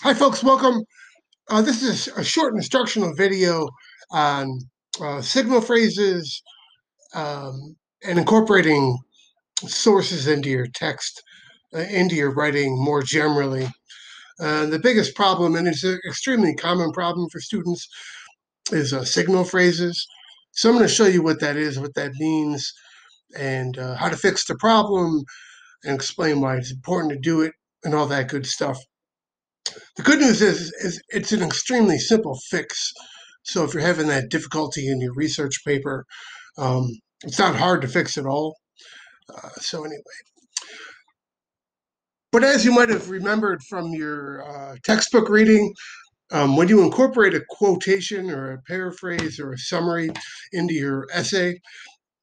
Hi, folks. Welcome. This is a short instructional video on signal phrases and incorporating sources into your text, into your writing more generally. The biggest problem, and it's an extremely common problem for students, is signal phrases. So I'm going to show you what that is, what that means, and how to fix the problem, and explain why it's important to do it, and all that good stuff. The good news is it's an extremely simple fix. So if you're having that difficulty in your research paper, um, it's not hard to fix at all. So anyway, but as you might have remembered from your textbook reading, when you incorporate a quotation or a paraphrase or a summary into your essay,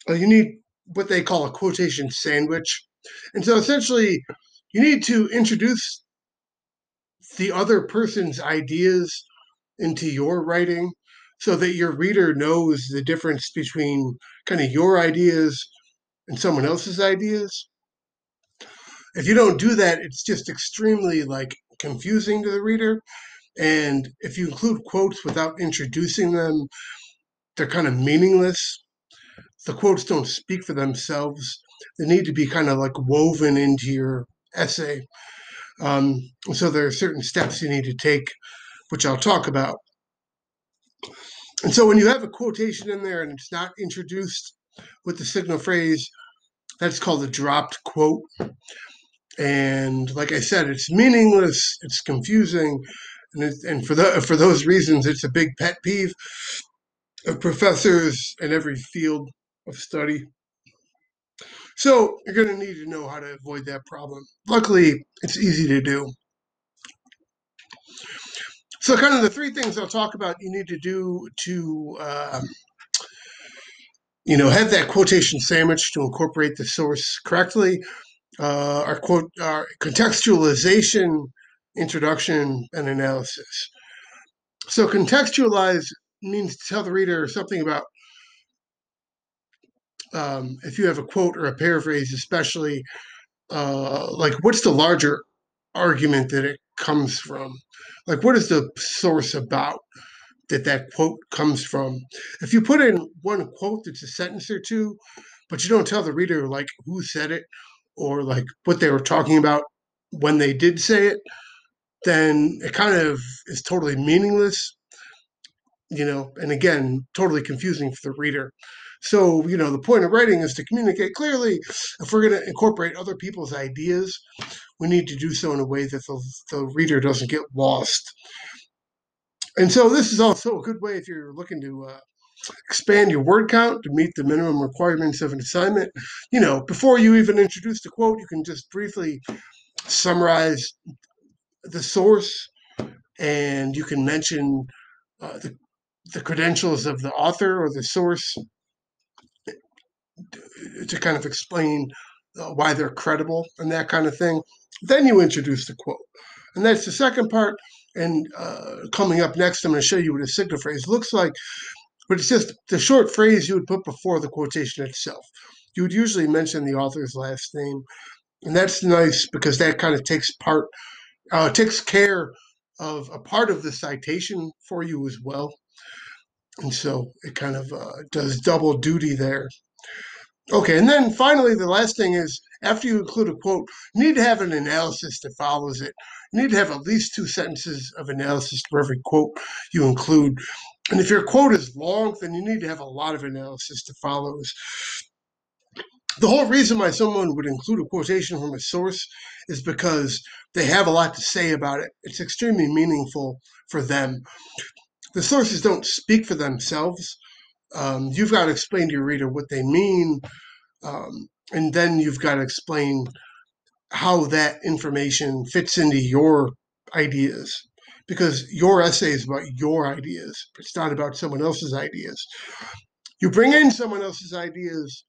you need what they call a quotation sandwich. And so essentially, you need to introduce the other person's ideas into your writing so that your reader knows the difference between kind of your ideas and someone else's ideas. If you don't do that, it's just extremely like confusing to the reader. And if you include quotes without introducing them, they're kind of meaningless. The quotes don't speak for themselves. They need to be kind of like woven into your essay. Um, so there are certain steps you need to take, which I'll talk about. And so when you have a quotation in there and it's not introduced with the signal phrase, that's called a dropped quote. And like I said, it's meaningless, it's confusing, and for those reasons, it's a big pet peeve of professors in every field of study. So you're going to need to know how to avoid that problem. Luckily, it's easy to do. So, kind of the three things I'll talk about you need to do to have that quotation sandwich to incorporate the source correctly. Our contextualization, introduction, and analysis. So contextualize means to tell the reader something about if you have a quote or a paraphrase, especially like what's the larger argument that it comes from? Like what is the source about that quote comes from? If you put in one quote that's a sentence or two, but you don't tell the reader like who said it or like what they were talking about when they did say it, then it kind of is totally meaningless, and again, totally confusing for the reader. So, the point of writing is to communicate clearly. If we're going to incorporate other people's ideas, we need to do so in a way that the reader doesn't get lost. And so, this is also a good way if you're looking to expand your word count to meet the minimum requirements of an assignment. Before you even introduce the quote, you can just briefly summarize the source and you can mention the credentials of the author or the source to kind of explain why they're credible and that kind of thing. Then you introduce the quote. And that's the second part. And coming up next, I'm going to show you what a signal phrase looks like. But it's just the short phrase you would put before the quotation itself. You would usually mention the author's last name. And that's nice because that kind of takes care of a part of the citation for you as well. And so it kind of does double duty there. Okay, and then finally, the last thing is after you include a quote, you need to have an analysis that follows it. You need to have at least two sentences of analysis for every quote you include. And if your quote is long, then you need to have a lot of analysis to follow. The whole reason why someone would include a quotation from a source is because they have a lot to say about it. It's extremely meaningful for them. The sources don't speak for themselves. You've got to explain to your reader what they mean, and then you've got to explain how that information fits into your ideas because your essay is about your ideas. It's not about someone else's ideas. You bring in someone else's ideas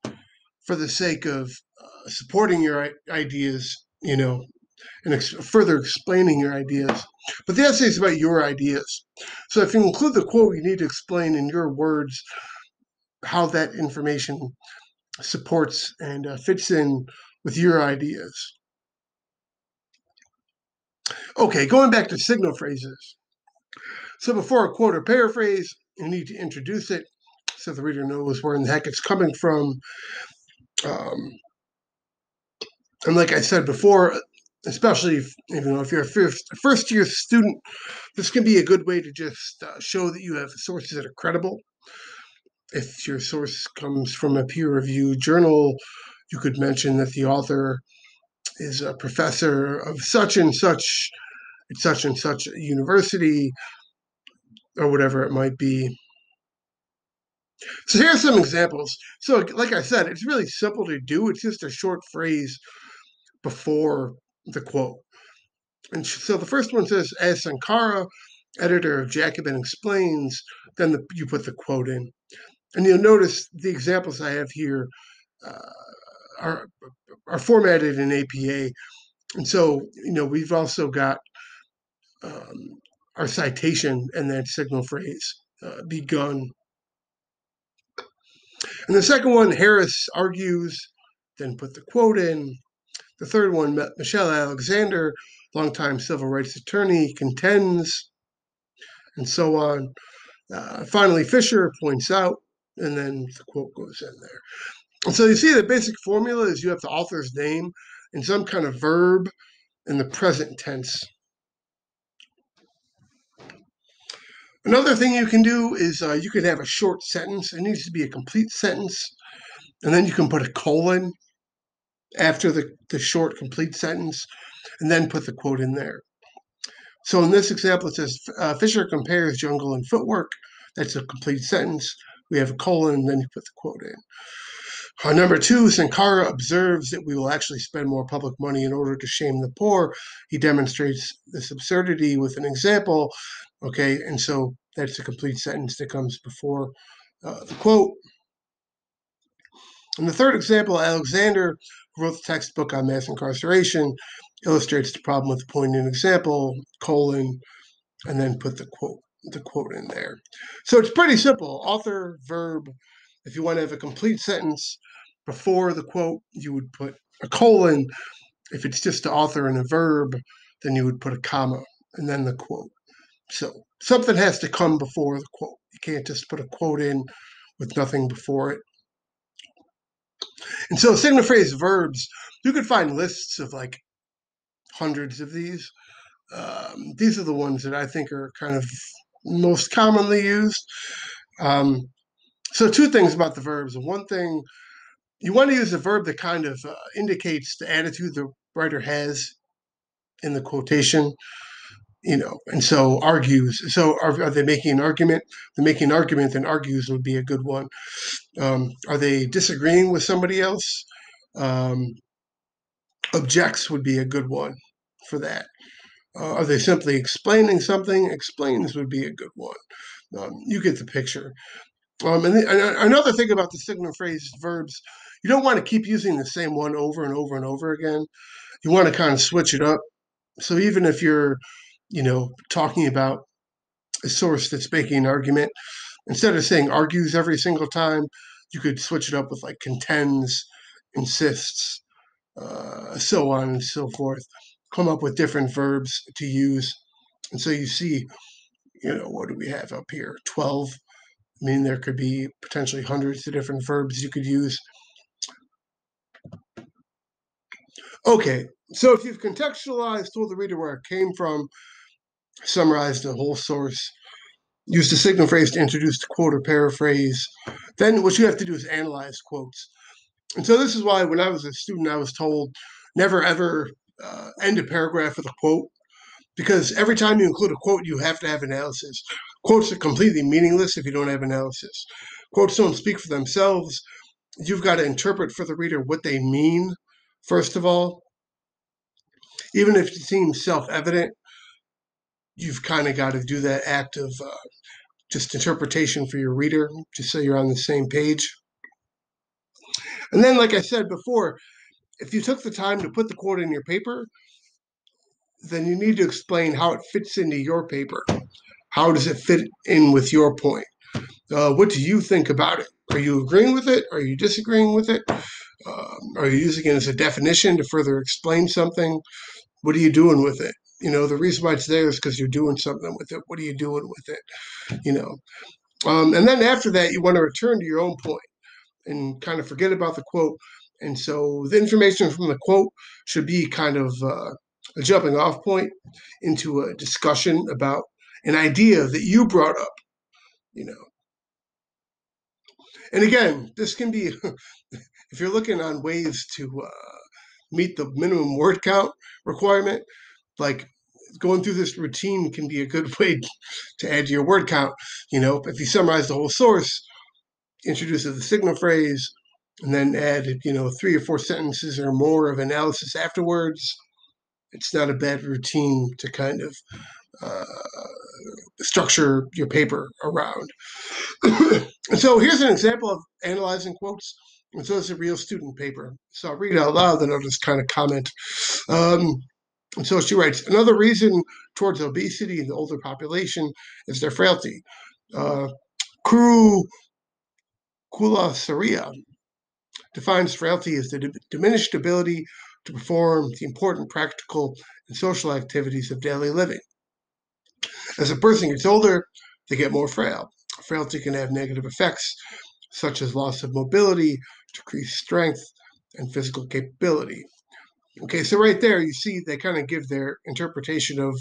for the sake of supporting your ideas, and further explaining your ideas. But the essay is about your ideas. So if you include the quote, you need to explain in your words how that information supports and fits in with your ideas. Okay, going back to signal phrases. So before a quote or paraphrase, you need to introduce it so the reader knows where in the heck it's coming from. Um, and like I said before, especially if you're a first year student, this can be a good way to just show that you have sources that are credible. If your source comes from a peer reviewed journal, you could mention that the author is a professor of such and such at such and such university, or whatever it might be. So here are some examples. So, like I said, it's really simple to do. It's just a short phrase before the quote. And so the first one says, as Sankara, editor of Jacobin, explains, then you put the quote in. And you'll notice the examples I have here uh, are, are formatted in APA. And so, we've also got um, our citation and that signal phrase, begun. And the second one, Harris argues, then put the quote in. The third one, Michelle Alexander, longtime civil rights attorney, contends, and so on. Finally, Fisher points out, and then the quote goes in there. And so you see the basic formula is you have the author's name and some kind of verb in the present tense. Another thing you can do is you can have a short sentence. It needs to be a complete sentence. And then you can put a colon after the short, complete sentence, and then put the quote in there. So in this example, it says Fisher compares jungle and footwork. That's a complete sentence. We have a colon, and then you put the quote in. Number two, Sankara observes that we will actually spend more public money in order to shame the poor. He demonstrates this absurdity with an example. Okay, and so that's a complete sentence that comes before the quote. In the third example, Alexander, who wrote the textbook on mass incarceration, illustrates the problem with the poignant example, colon, and then put the quote in there. So it's pretty simple. Author, verb. If you want to have a complete sentence before the quote, you would put a colon. If it's just the author and a verb, then you would put a comma and then the quote. So something has to come before the quote. You can't just put a quote in with nothing before it. And so signal phrase verbs, you could find lists of like hundreds of these. These are the ones that I think are kind of most commonly used. So two things about the verbs. One thing, you want to use a verb that kind of indicates the attitude the writer has in the quotation, and so argues. So are they making an argument? They're making an argument, then argues would be a good one. Are they disagreeing with somebody else? Objects would be a good one for that. Are they simply explaining something? Explains would be a good one. You get the picture. And another thing about the signal phrase verbs, you don't want to keep using the same one over and over and over again. You want to kind of switch it up. So even if you're, talking about a source that's making an argument, instead of saying argues every single time, you could switch it up with like contends, insists, so on and so forth. Come up with different verbs to use. And so you see, what do we have up here? 12. I mean, there could be potentially hundreds of different verbs you could use. Okay, so if you've contextualized, told the reader where it came from, summarized the whole source, used a signal phrase to introduce the quote or paraphrase, then what you have to do is analyze quotes. And so this is why when I was a student, I was told never ever end a paragraph with a quote, because every time you include a quote, you have to have analysis. Quotes are completely meaningless if you don't have analysis. Quotes don't speak for themselves. You've got to interpret for the reader what they mean, first of all. Even if it seems self-evident, you've kind of got to do that act of just interpretation for your reader, just so you're on the same page. And then, like I said before, if you took the time to put the quote in your paper, then you need to explain how it fits into your paper. How does it fit in with your point? What do you think about it? Are you agreeing with it? Are you disagreeing with it? Are you using it as a definition to further explain something? What are you doing with it? The reason why it's there is because you're doing something with it. What are you doing with it? And then after that, you want to return to your own point and kind of forget about the quote. And so the information from the quote should be kind of a jumping off point into a discussion about an idea that you brought up, you know. And again, this can be, if you're looking on ways to meet the minimum word count requirement, like going through this routine can be a good way to add to your word count. If you summarize the whole source, introduce the signal phrase, and then add, 3 or 4 sentences or more of analysis afterwards, it's not a bad routine to kind of uh, structure your paper around. And so here's an example of analyzing quotes. And so it's a real student paper. So I'll read it out loud, then I'll just kind of comment. Um, and so she writes, another reason towards obesity in the older population is their frailty. Uh, Kuru Kulasaria defines frailty as the diminished ability to perform the important practical and social activities of daily living. As a person gets older, they get more frail. Frailty can have negative effects, such as loss of mobility, decreased strength, and physical capability. Okay, so right there, you see they kind of give their interpretation of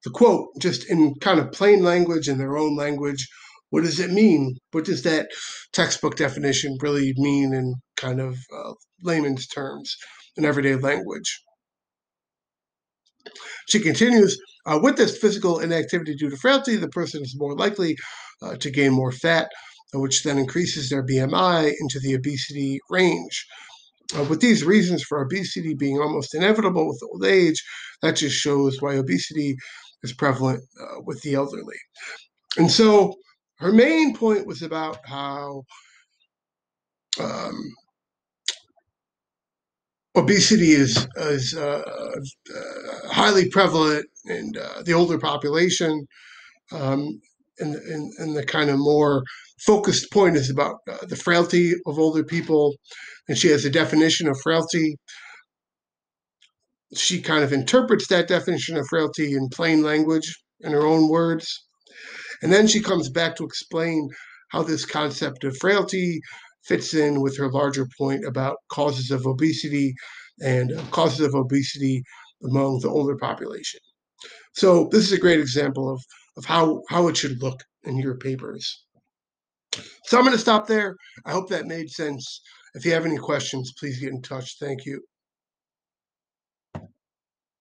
the quote just in kind of plain language, in their own language. What does it mean? What does that textbook definition really mean in kind of layman's terms, in everyday language? She continues, with this physical inactivity due to frailty, the person is more likely to gain more fat, which then increases their BMI into the obesity range. With these reasons for obesity being almost inevitable with old age, that just shows why obesity is prevalent with the elderly. And so her main point was about how um, obesity is highly prevalent in the older population. Um, and the kind of more focused point is about the frailty of older people. And she has a definition of frailty. She kind of interprets that definition of frailty in plain language, in her own words. And then she comes back to explain how this concept of frailty fits in with her larger point about causes of obesity and causes of obesity among the older population. So this is a great example of how it should look in your papers. So I'm going to stop there. I hope that made sense. If you have any questions, please get in touch. Thank you.